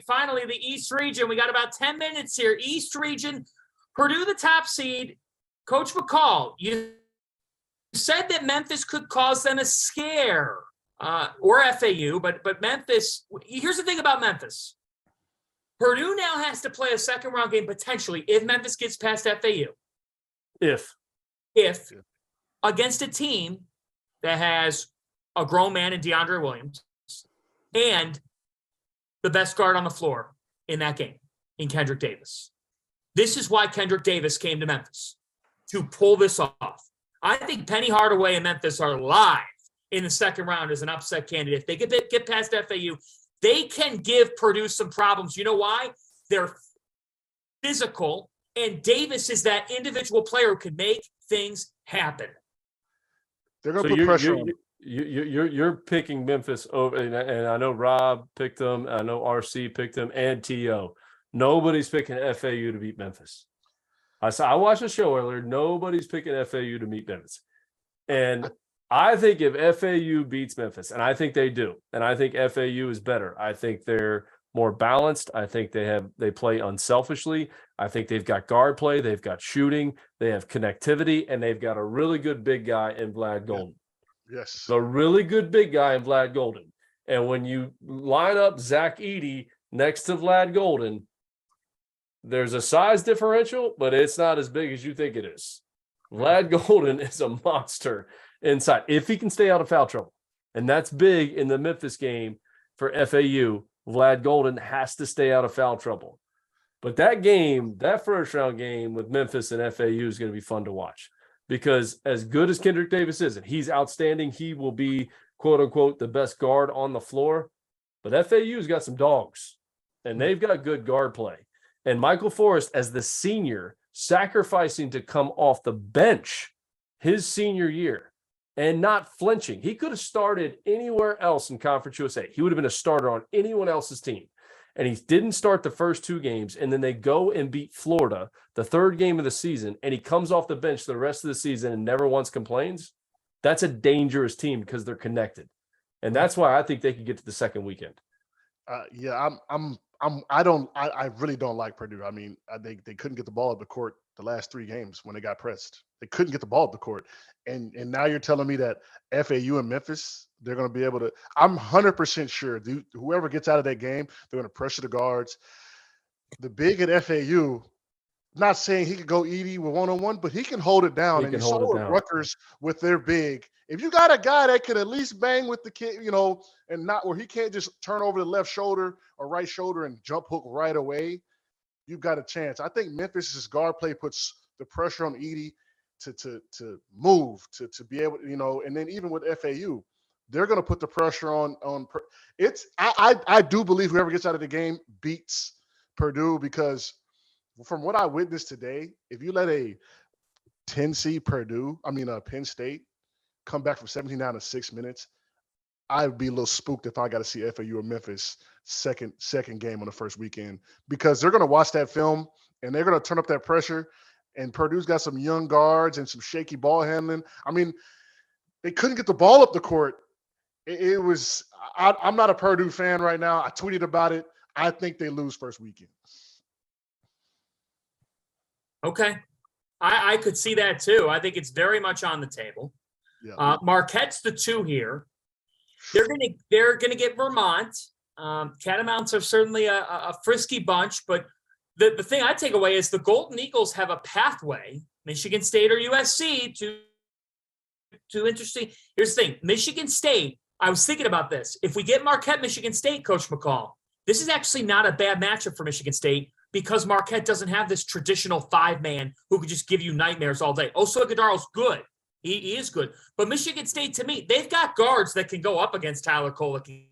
finally, the East Region. We got about 10 minutes here. East Region, Purdue, the top seed. Coach McCall, you said that Memphis could cause them a scare, or FAU, but Memphis, here's the thing about Memphis. Purdue now has to play a second-round game potentially if Memphis gets past FAU. If against a team that has a grown man in DeAndre Williams and the best guard on the floor in that game, in Kendrick Davis. This is why Kendrick Davis came to Memphis, to pull this off. I think Penny Hardaway and Memphis are live in the second round as an upset candidate. If they get past FAU, they can give Purdue some problems. You know why? They're physical, and Davis is that individual player who can make things happen. They're going to put pressure on. You're picking Memphis over, and I know Rob picked them. I know RC picked them, and TO. Nobody's picking FAU to beat Memphis. I watched the show earlier. Nobody's picking FAU to beat Memphis, and I think if FAU beats Memphis, and I think they do, and I think FAU is better. I think they're more balanced. I think they play unselfishly. I think they've got guard play, they've got shooting, they have connectivity, and they've got a really good big guy in Vlad Golden. Yes. A really good big guy in Vlad Golden. And when you line up Zach Edey next to Vlad Golden, there's a size differential, but it's not as big as you think it is. Vlad Golden is a monster inside if he can stay out of foul trouble. And that's big in the Memphis game for FAU. Vlad Golden has to stay out of foul trouble. But that game, that first round game with Memphis and FAU is going to be fun to watch, because as good as Kendrick Davis is, and he's outstanding, he will be, quote unquote, the best guard on the floor. But FAU's got some dogs, and they've got good guard play. And Michael Forrest, as the senior, sacrificing to come off the bench his senior year and not flinching. He could have started anywhere else in Conference USA. He would have been a starter on anyone else's team. And he didn't start the first two games, and then they go and beat Florida, the third game of the season, and he comes off the bench the rest of the season and never once complains. That's a dangerous team because they're connected. And that's why I think they could get to the second weekend. I really don't like Purdue. I mean, they couldn't get the ball up the court the last three games when they got pressed. They couldn't get the ball up the court. And now you're telling me that FAU and Memphis, they're going to be able to – I'm 100% sure whoever gets out of that game, they're going to pressure the guards. The big at FAU, not saying he could go Edey with one-on-one, but he can hold it down. And you saw with Rutgers with their big. If you got a guy that could at least bang with the kid, you know, and not where he can't just turn over the left shoulder or right shoulder and jump hook right away, you've got a chance. I think Memphis's guard play puts the pressure on Edey to move, to be able, you know, and then even with FAU, they're going to put the pressure on it's. I do believe whoever gets out of the game beats Purdue, because from what I witnessed today, if you let a 10 seed Penn State come back from 17 down to 6 minutes, I'd be a little spooked if I got to see FAU or Memphis second game on the first weekend, because they're going to watch that film and they're going to turn up that pressure. And Purdue's got some young guards and some shaky ball handling. I mean, they couldn't get the ball up the court. It was – I'm not a Purdue fan right now. I tweeted about it. I think they lose first weekend. Okay. I could see that too. I think it's very much on the table. Yeah. Marquette's the 2 here. They're gonna get Vermont. Catamounts are certainly a frisky bunch, but the thing I take away is the Golden Eagles have a pathway, Michigan State or USC, to interesting. Here's the thing, Michigan State, I was thinking about this. If we get Marquette, Michigan State, Coach McCall, this is actually not a bad matchup for Michigan State, because Marquette doesn't have this traditional 5-man who could just give you nightmares all day. Oso Ighodalo's good. He is good. But Michigan State, to me, they've got guards that can go up against Tyler Kolek and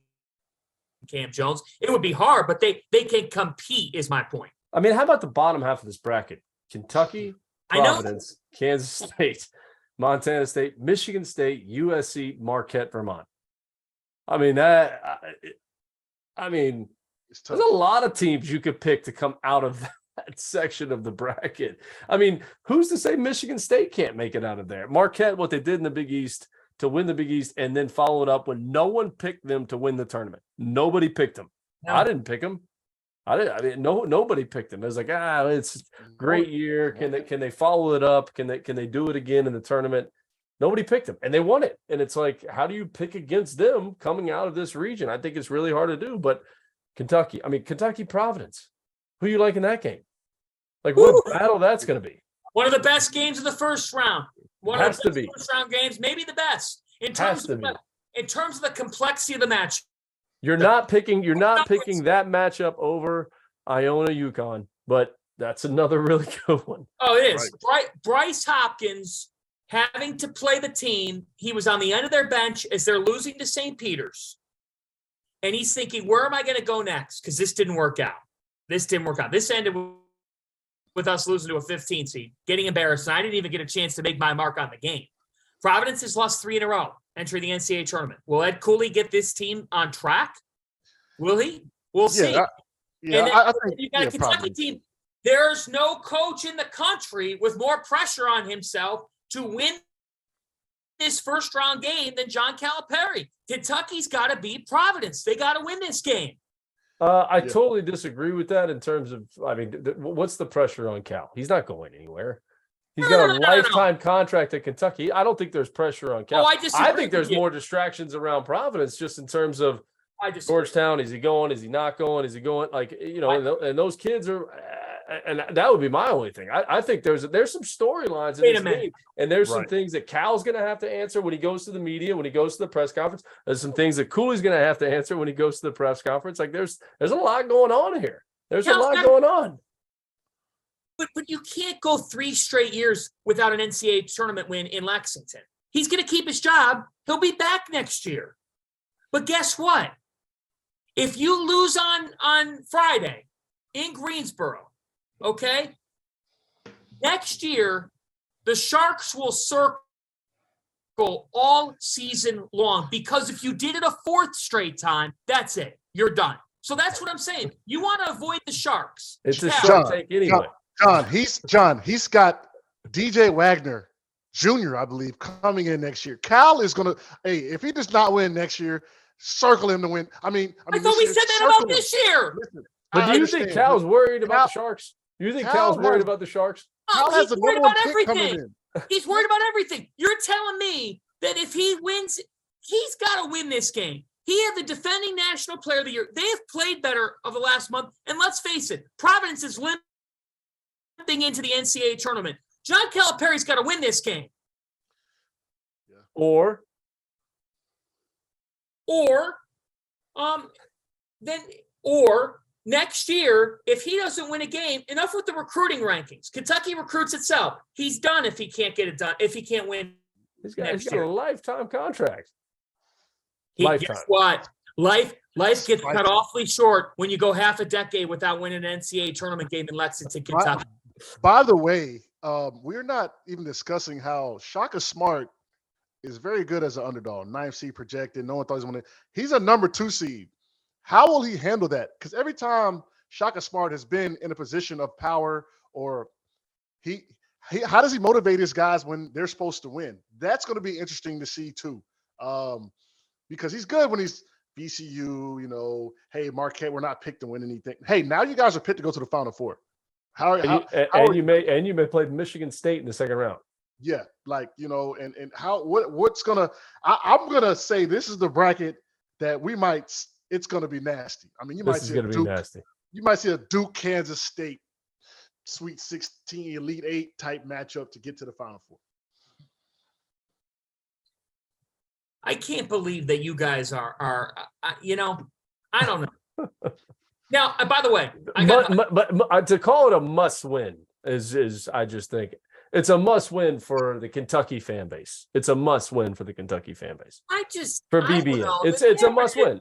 Cam Jones. It would be hard, but they can compete, is my point. I mean, how about the bottom half of this bracket? Kentucky, Providence, Kansas State, Montana State, Michigan State, USC, Marquette, Vermont. I mean, there's a lot of teams you could pick to come out of that section of the bracket. I mean, who's to say Michigan State can't make it out of there? Marquette, what they did in the Big East to win the Big East, and then followed up when no one picked them to win the tournament. Nobody picked them. No. I didn't pick them. Nobody picked them. It was like, it's a great year. Can they follow it up? Can they do it again in the tournament? Nobody picked them, and they won it. And it's like, how do you pick against them coming out of this region? I think it's really hard to do. But Kentucky Providence, who you like in that game? Like, what a battle that's going to be. One of the best games of the first round. One Has of the to be. first round games, maybe the best in terms of the complexity of the match. You're not picking that matchup over Iona UConn, but that's another really good one. Oh, it is. Right. Bryce Hopkins having to play the team. He was on the end of their bench as they're losing to St. Peter's. And he's thinking, where am I going to go next? Because this didn't work out. This ended with us losing to a 15 seed, getting embarrassed. And I didn't even get a chance to make my mark on the game. Providence has lost 3 in a row entering the NCAA tournament. Will Ed Cooley get this team on track? Will he? We'll see. I think you got a Kentucky team. There's no coach in the country with more pressure on himself to win this first round game than John Calipari. Kentucky's got to beat Providence. They got to win this game. I totally disagree with that in terms of, what's the pressure on Cal? He's not going anywhere. He's got a lifetime contract at Kentucky. I don't think there's pressure on Cal. I think there's more distractions around Providence just in terms of Georgetown. Is he going? Is he not going? Is he going? And those kids are, and that would be my only thing. I think there's some storylines in this game, and there's some things that Cal's going to have to answer when he goes to the media, when he goes to the press conference. There's some things that Cooley's going to have to answer when he goes to the press conference. Like there's a lot going on here. There's a lot going on. But you can't go 3 straight years without an NCAA tournament win in Lexington. He's going to keep his job. He'll be back next year. But guess what? If you lose on Friday in Greensboro, okay, next year the Sharks will circle all season long, because if you did it a 4th straight time, that's it. You're done. So that's what I'm saying. You want to avoid the Sharks. It's a short take anyway. He's got DJ Wagner Jr., I believe, coming in next year. Cal is going to, if he does not win next year, circle him to win. I thought we said that about this year. Listen, but do you think Cal's worried about the Sharks? Do you think Cal's worried about the Sharks? He's worried about everything. He's worried about everything. You're telling me that if he wins, he's got to win this game. He had the defending National Player of the Year. They have played better over the last month. And let's face it, Providence is limping into the NCAA tournament. John Calipari's got to win this game. Or next year, if he doesn't win a game, enough with the recruiting rankings. Kentucky recruits itself. He's done if he can't get it done, if he can't win. He's got a lifetime contract. Guess what? Life gets cut awfully short when you go half a decade without winning an NCAA tournament game in Lexington, Kentucky. By the way, we're not even discussing how Shaka Smart is very good as an underdog. 9th seed projected. No one thought he was going to. He's a number 2 seed. How will he handle that? Because every time Shaka Smart has been in a position of power, or how does he motivate his guys when they're supposed to win? That's going to be interesting to see too. Because he's good when he's VCU, hey, Marquette, we're not picked to win anything. Hey, now you guys are picked to go to the Final Four. You may play Michigan State in the second round. Yeah, and how what's gonna? I'm gonna say this is the bracket that we might. It's gonna be nasty. You might see nasty. You might see a Duke Kansas State Sweet 16 Elite 8 type matchup to get to the Final Four. I can't believe that you guys are I don't know. Now, by the way, but to call it a must win is I just think it's a must win for the Kentucky fan base. It's a must win for the Kentucky fan base. For BBN. It's a must win.